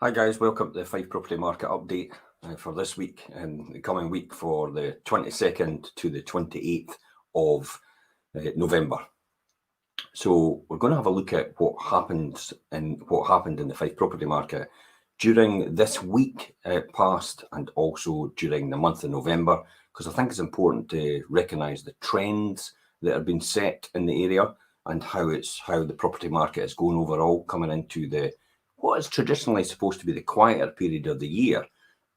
Hi guys, welcome to the Fife Property Market update for this week and the coming week for the 22nd to the 28th of November. So we're going to have a look at what happened in the Fife Property Market during this week past and also during the month of November, because I think it's important to recognise the trends that have been set in the area and how the property market is going overall coming into what is traditionally supposed to be the quieter period of the year.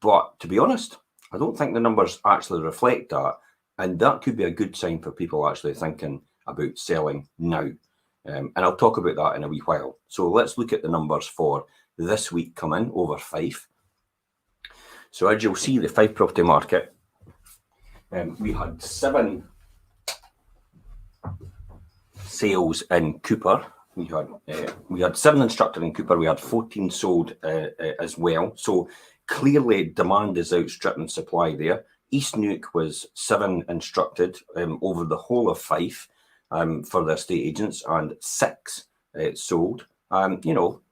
But to be honest, I don't think the numbers actually reflect that. And that could be a good sign for people actually thinking about selling now. And I'll talk about that in a wee while. So let's look at the numbers for this week coming over Fife. So as you'll see, the Fife property market, we had 7 sales in Cooper. We had 7 instructed in Cooper. We had 14 sold as well. So clearly demand is outstripping supply there. East Neuk was 7 instructed over the whole of Fife for the estate agents, and 6 sold.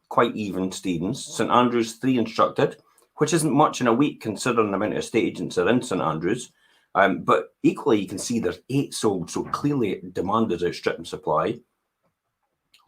Quite even Stevens. St Andrews 3 instructed, which isn't much in a week considering the amount of estate agents are in St Andrews. But equally, you can see there's 8 sold. So clearly demand is outstripping supply.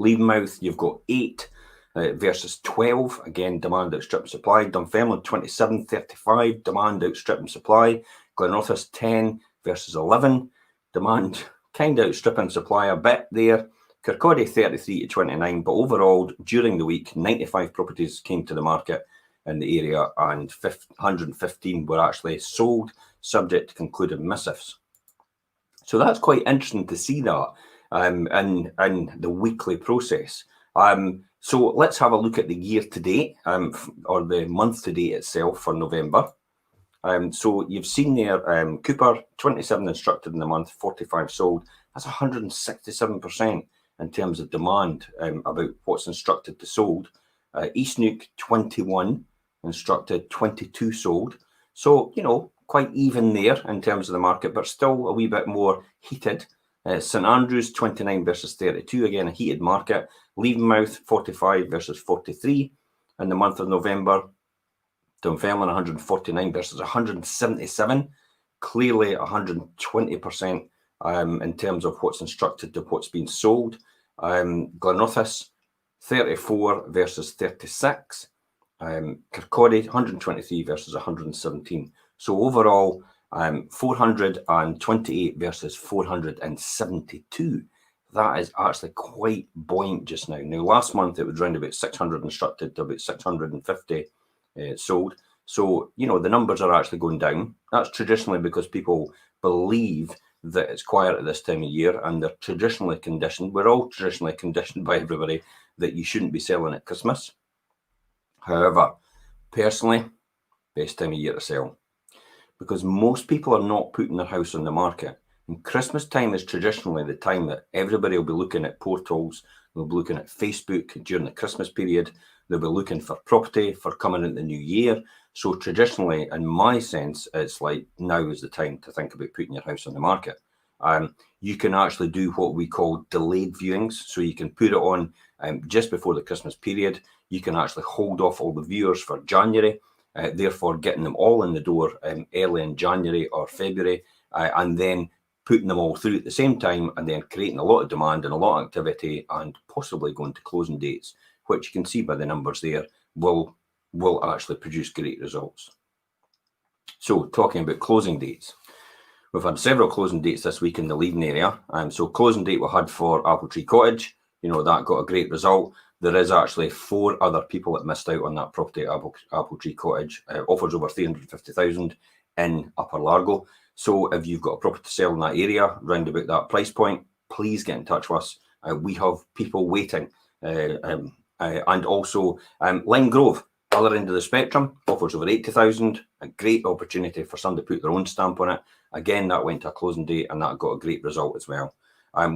Leavenmouth, you've got 8 versus 12. Again, demand outstripping supply. Dunfermline, 27-35. Demand outstripping supply. Glenrothes, 10 versus 11. Demand kind of outstripping supply a bit there. Kirkcaldy, 33-29. But overall, during the week, 95 properties came to the market in the area and 115 were actually sold, subject to concluded missives. So that's quite interesting to see that. In the weekly process. So let's have a look at the year to date or the month to date itself for November. So you've seen there Cooper, 27 instructed in the month, 45 sold. That's 167% in terms of demand about what's instructed to sold. East Neuk, 21 instructed, 22 sold. So, quite even there in terms of the market, but still a wee bit more heated. St Andrews, 29 versus 32, again, a heated market. Leavenmouth, 45 versus 43 in the month of November. Dunfermline, 149 versus 177, clearly 120% in terms of what's instructed to what's been sold. Glenrothes, 34 versus 36. Kirkcaldy, 123 versus 117. So overall, 428 versus 472. That is actually quite buoyant just now. Now, last month it was around about 600 instructed to about 650 sold. So, the numbers are actually going down. That's traditionally because people believe that it's quiet at this time of year and they're traditionally conditioned. We're all traditionally conditioned by everybody that you shouldn't be selling at Christmas. However, personally, best time of year to sell, because most people are not putting their house on the market. And Christmas time is traditionally the time that everybody will be looking at portals, they'll be looking at Facebook during the Christmas period, they'll be looking for property for coming into the new year. So traditionally, in my sense, it's like now is the time to think about putting your house on the market. You can actually do what we call delayed viewings. So you can put it on just before the Christmas period. You can actually hold off all the viewers for January. Therefore getting them all in the door early in January or February, and then putting them all through at the same time, and then creating a lot of demand and a lot of activity, and possibly going to closing dates, which you can see by the numbers there, will actually produce great results. So talking about closing dates, we've had several closing dates this week in the Leiden area. So closing date we had for Apple Tree Cottage, that got a great result. There is actually 4 other people that missed out on that property at Apple Tree Cottage. Offers over 350,000 in Upper Largo. So if you've got a property to sell in that area, round about that price point, please get in touch with us. We have people waiting. And also Lime Grove, other end of the spectrum, offers over 80,000. A great opportunity for somebody to put their own stamp on it. Again, that went to a closing date and that got a great result as well.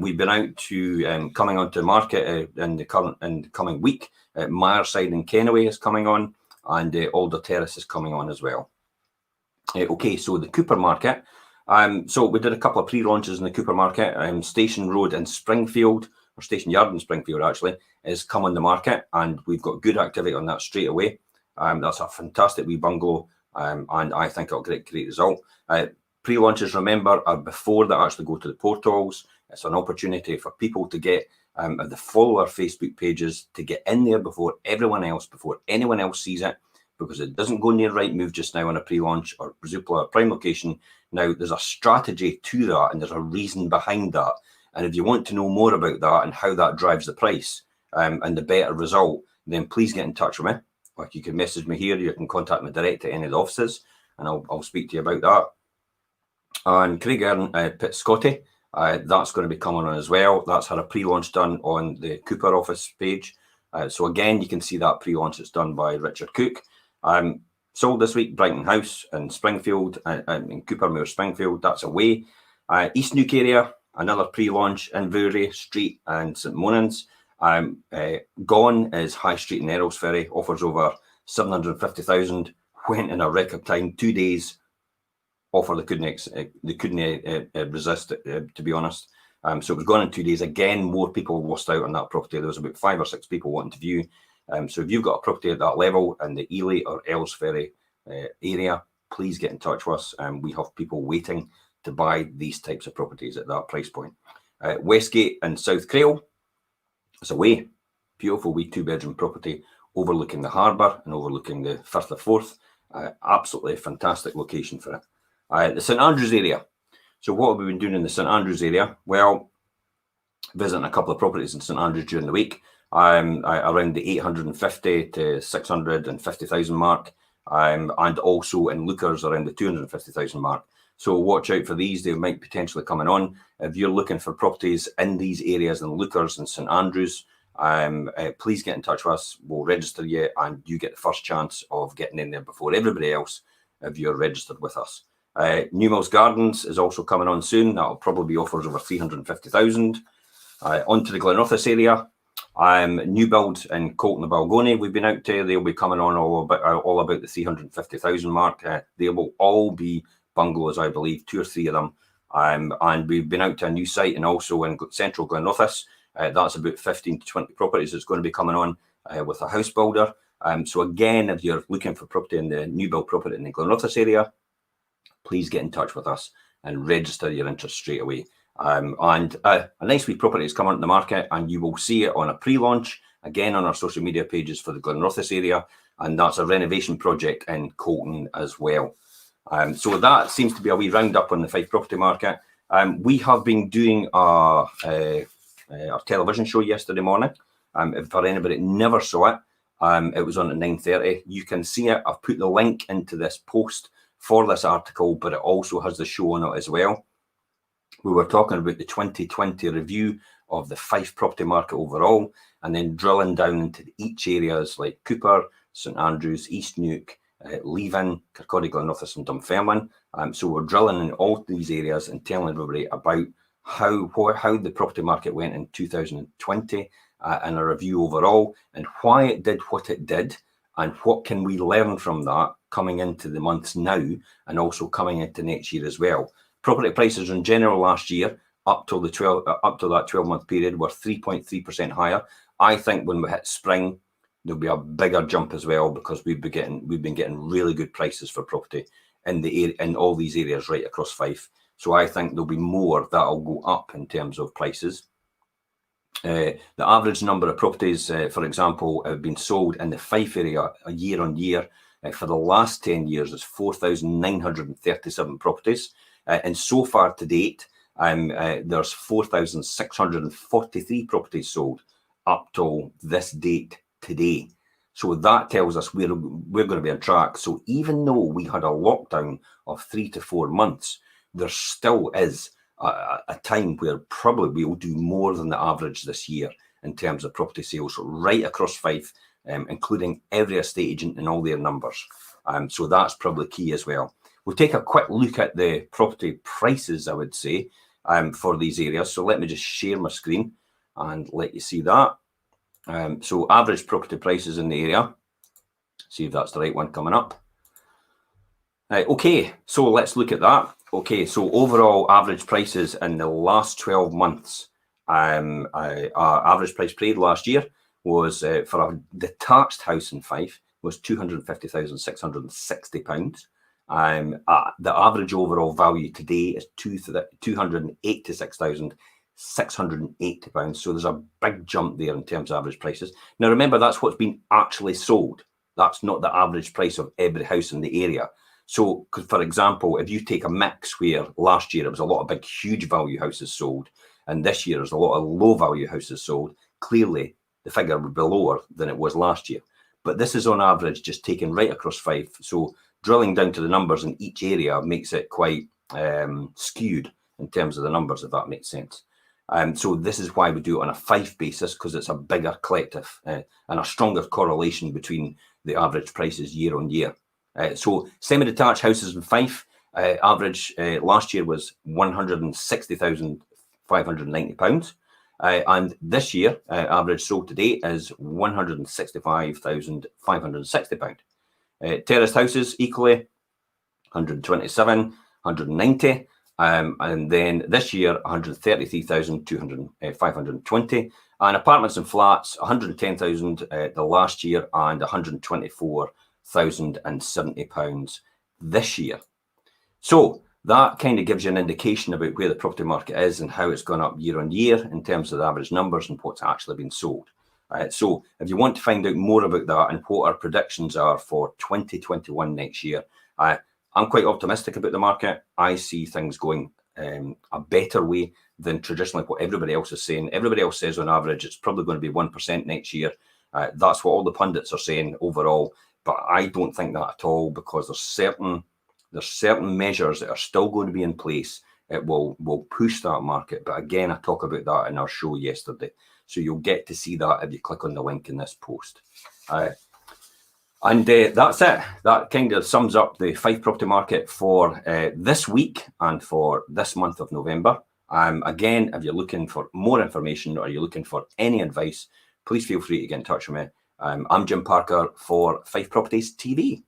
We've been out to coming onto the market in the coming week. Myerside and Kennaway is coming on, and Alder Terrace is coming on as well. Okay, so the Cooper market. So we did a couple of pre-launches in the Cooper market. Station Road in Springfield or Station Yard in Springfield actually, is come on the market, and we've got good activity on that straight away. That's a fantastic wee bungalow, and I think it'll get a great result. Pre-launches, remember, are before they actually go to the portals. It's an opportunity for people to get the follow our Facebook pages, to get in there before everyone else, before anyone else sees it, because it doesn't go near Rightmove just now on a pre-launch or Zoopla prime location. Now, there's a strategy to that, and there's a reason behind that. And if you want to know more about that and how that drives the price and the better result, then please get in touch with me. Like, you can message me here, you can contact me direct at any of the offices, and I'll speak to you about that. And Craig Earn, Pitt Scotty, that's going to be coming on as well. That's had a pre-launch done on the Cooper office page. So again, you can see that pre-launch that's done by Richard Cook. Sold this week, Brighton House in Springfield, in Coopermere, Springfield, that's away. East Neuk area, another pre-launch in Voury Street and St Monans. Gone is High Street in Errol's Ferry, offers over 750,000, went in a record time, 2 days. Offer they couldn't resist it, to be honest. So it was gone in 2 days. Again, more people lost out on that property. There was about 5 or 6 people wanting to view. So if you've got a property at that level in the Ely or Earls Ferry area, please get in touch with us. We have people waiting to buy these types of properties at that price point. Westgate and South Crail, it's away. Beautiful wee 2-bedroom property overlooking the harbour and overlooking the Firth of Forth. Absolutely fantastic location for it. The St Andrews area. So what have we been doing in the St Andrews area? Well, visiting a couple of properties in St Andrews during the week, around the 850 to 650,000 mark, and also in Lookers around the 250,000 mark. So watch out for these. They might potentially coming on. If you're looking for properties in these areas in Lookers and St Andrews, please get in touch with us. We'll register you, and you get the first chance of getting in there before everybody else if you're registered with us. Newmills Gardens is also coming on soon. That'll probably be offers over 350,000. Onto the Glenrothes area. New build in Colton and Balgony. We've been out to. They'll be coming on all about the 350,000 mark. They will all be bungalows, I believe, 2 or 3 of them. And we've been out to a new site and also in central Glenrothes. That's about 15 to 20 properties that's going to be coming on with a house builder. So again, if you're looking for property in the new build property in the Glenrothes area, please get in touch with us and register your interest straight away. And a nice wee property is coming on the market, and you will see it on a pre-launch, again on our social media pages for the Glenrothes area, and that's a renovation project in Colton as well. So that seems to be a wee roundup on the Fife Property Market. We have been doing our television show yesterday morning. If for anybody that never saw it, it was on at 9:30. You can see it. I've put the link into this post for this article, but it also has the show on it as well. We were talking about the 2020 review of the Fife property market overall, and then drilling down into each areas like Cooper, St Andrews, East Neuk, Leven, Kirkcaldy, Glenrothes and Dunfermline. So we're drilling in all these areas and telling everybody about how the property market went in 2020 and a review overall, and why it did what it did, and what can we learn from that coming into the months now and also coming into next year as well. Property prices in general last year, up till that 12-month period, were 3.3% higher. I think when we hit spring, there'll be a bigger jump as well, because we've been getting really good prices for property in all these areas right across Fife. So I think there'll be more that'll go up in terms of prices. The average number of properties, for example, have been sold in the Fife area year on year for the last 10 years is 4,937 properties. And so far to date, there's 4,643 properties sold up till this date today. So that tells us we're going to be on track. So even though we had a lockdown of 3 to 4 months, there still is a time where probably we'll do more than the average this year in terms of property sales right across Fife, including every estate agent and all their numbers. So that's probably key as well. We'll take a quick look at the property prices, I would say, for these areas. So let me just share my screen and let you see that. So average property prices in the area. See if that's the right one coming up. Okay, so let's look at that. Okay, so overall average prices in the last 12 months our average price paid last year was for a detached house in Fife was £250,660. The average overall value today is £286,680. So there's a big jump there in terms of average prices. Now remember, that's what's been actually sold. That's not the average price of every house in the area. So, for example, if you take a mix where last year it was a lot of big, huge value houses sold, and this year there's a lot of low value houses sold, clearly the figure would be lower than it was last year. But this is on average just taken right across Fife. So drilling down to the numbers in each area makes it quite skewed in terms of the numbers, if that makes sense. So this is why we do it on a Fife basis, because it's a bigger collective and a stronger correlation between the average prices year on year. So semi-detached houses in Fife, average last year was £160,590. And this year, average sold to date is £165,560. Terraced houses equally, 127, 190. And then this year, 133,520. And apartments and flats, 110,000 the last year and 124,070 pounds this year. So that kind of gives you an indication about where the property market is and how it's gone up year on year in terms of the average numbers and what's actually been sold. So if you want to find out more about that and what our predictions are for 2021 next year, I'm quite optimistic about the market. I see things going a better way than traditionally what everybody else is saying. Everybody else says on average it's probably going to be 1% next year. That's what all the pundits are saying overall, but I don't think that at all, because there's certain measures that are still going to be in place. It will push that market. But again, I talk about that in our show yesterday. So you'll get to see that if you click on the link in this post. And that's it. That kind of sums up the Fife property market for this week and for this month of November. Again, if you're looking for more information or you're looking for any advice, please feel free to get in touch with me. I'm Jim Parker for Fife Properties TV.